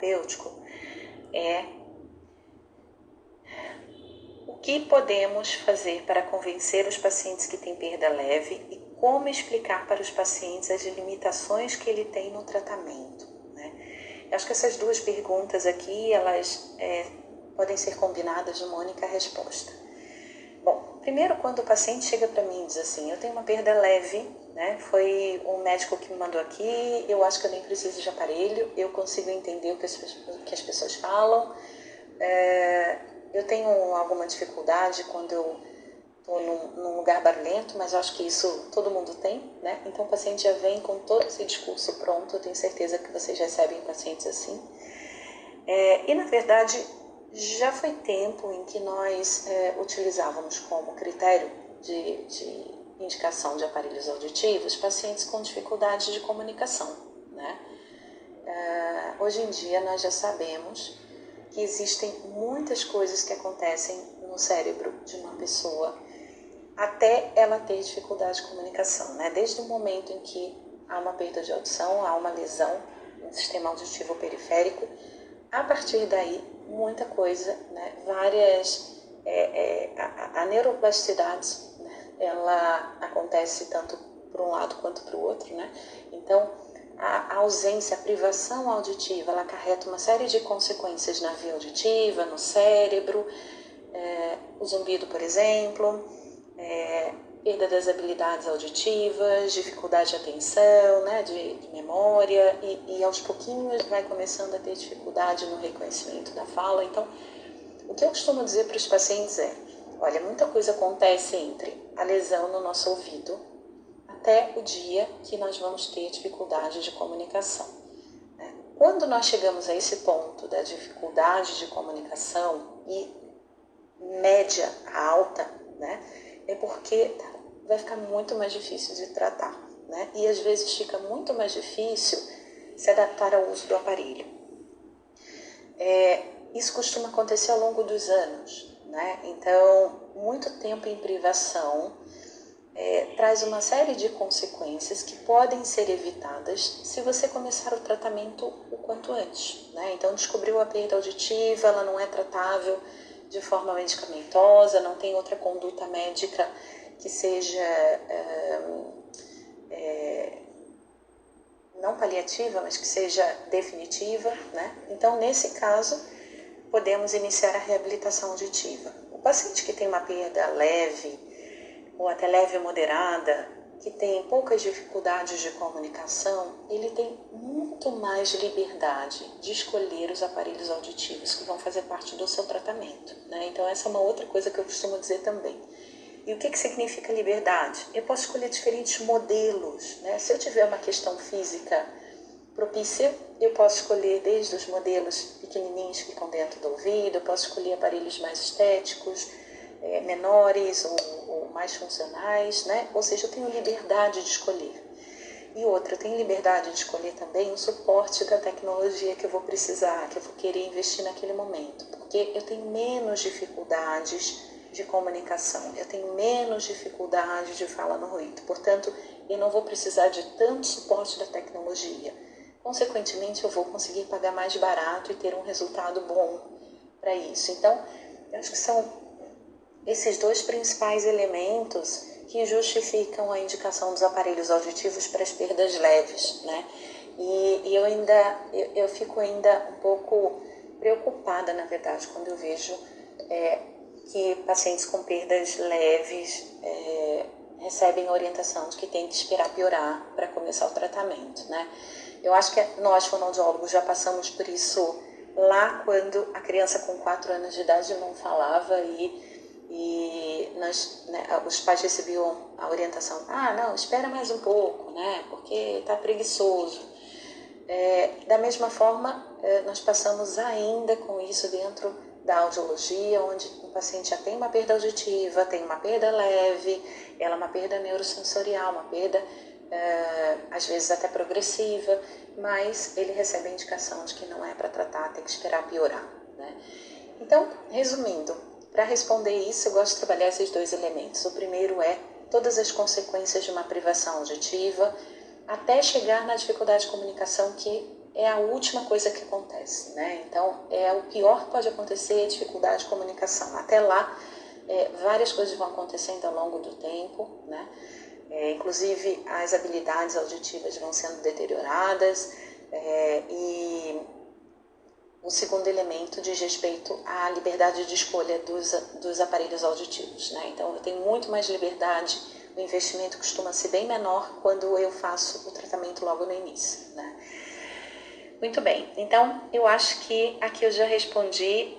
terapêutico é o que podemos fazer para convencer os pacientes que têm perda leve e como explicar para os pacientes as limitações que ele tem no tratamento, né? Eu acho que essas duas perguntas aqui, elas podem ser combinadas numa única resposta. Bom, primeiro, quando o paciente chega para mim e diz assim, eu tenho uma perda leve, né? Foi um médico que me mandou aqui, eu acho que eu nem preciso de aparelho, eu consigo entender o que as pessoas falam, eu tenho alguma dificuldade quando eu estou num lugar barulhento, mas eu acho que isso todo mundo tem, né? Então o paciente já vem com todo esse discurso pronto, eu tenho certeza que vocês recebem pacientes assim. E na verdade, já foi tempo em que nós utilizávamos como critério de indicação de aparelhos auditivos pacientes com dificuldade de comunicação, né? Hoje em dia nós já sabemos que existem muitas coisas que acontecem no cérebro de uma pessoa até ela ter dificuldade de comunicação, né? Desde o momento em que há uma perda de audição, há uma lesão no sistema auditivo periférico, a partir daí, muita coisa, né? A neuroplasticidade, né? Ela acontece tanto para um lado quanto para o outro, né? Então, a ausência, a privação auditiva, ela acarreta uma série de consequências na via auditiva, no cérebro, o zumbido, por exemplo, perda das habilidades auditivas, dificuldade de atenção, né, de memória, e aos pouquinhos vai começando a ter dificuldade no reconhecimento da fala. Então, o que eu costumo dizer para os pacientes é, olha, muita coisa acontece entre a lesão no nosso ouvido até o dia que nós vamos ter dificuldade de comunicação. Quando nós chegamos a esse ponto da dificuldade de comunicação e média a alta, né, é porque vai ficar muito mais difícil de tratar, né? E às vezes fica muito mais difícil se adaptar ao uso do aparelho. Isso costuma acontecer ao longo dos anos, né? Então, muito tempo em privação traz uma série de consequências que podem ser evitadas se você começar o tratamento o quanto antes, né? Então, descobriu a perda auditiva, ela não é tratável de forma medicamentosa, não tem outra conduta médica que seja não paliativa, mas que seja definitiva, né? Então, nesse caso, podemos iniciar a reabilitação auditiva. O paciente que tem uma perda leve, ou até leve ou moderada, que tem poucas dificuldades de comunicação, ele tem muito mais liberdade de escolher os aparelhos auditivos que vão fazer parte do seu tratamento, né? Então essa é uma outra coisa que eu costumo dizer também. E o que significa liberdade? Eu posso escolher diferentes modelos, né? Se eu tiver uma questão física propícia, eu posso escolher desde os modelos pequenininhos que ficam dentro do ouvido, eu posso escolher aparelhos mais estéticos, menores ou mais funcionais, né? Ou seja, eu tenho liberdade de escolher. E outra, eu tenho liberdade de escolher também o suporte da tecnologia que eu vou precisar, que eu vou querer investir naquele momento, porque eu tenho menos dificuldades de comunicação, eu tenho menos dificuldade de fala no ruído, portanto, eu não vou precisar de tanto suporte da tecnologia. Consequentemente, eu vou conseguir pagar mais barato e ter um resultado bom para isso. Então, eu acho que são esses dois principais elementos que justificam a indicação dos aparelhos auditivos para as perdas leves, né? E eu fico ainda um pouco preocupada, na verdade, quando eu vejo que pacientes com perdas leves recebem a orientação de que tem que esperar piorar para começar o tratamento, né? Eu acho que nós, fonoaudiólogos, já passamos por isso lá quando a criança com 4 anos de idade não falava e nós, né, os pais recebiam a orientação, não, espera mais um pouco, né, porque está preguiçoso. Da mesma forma, nós passamos ainda com isso dentro da audiologia, onde o paciente já tem uma perda auditiva, tem uma perda leve, ela é uma perda neurosensorial, uma perda às vezes até progressiva, mas ele recebe a indicação de que não é para tratar, tem que esperar piorar, né? Então, resumindo, para responder isso, eu gosto de trabalhar esses dois elementos. O primeiro é todas as consequências de uma privação auditiva, até chegar na dificuldade de comunicação que é a última coisa que acontece, né? Então, o pior que pode acontecer é dificuldade de comunicação. Até lá, várias coisas vão acontecendo ao longo do tempo, né? Inclusive, as habilidades auditivas vão sendo deterioradas e o segundo elemento diz respeito à liberdade de escolha dos aparelhos auditivos, né? Então, eu tenho muito mais liberdade, o investimento costuma ser bem menor quando eu faço o tratamento logo no início, né? Muito bem, então eu acho que aqui eu já respondi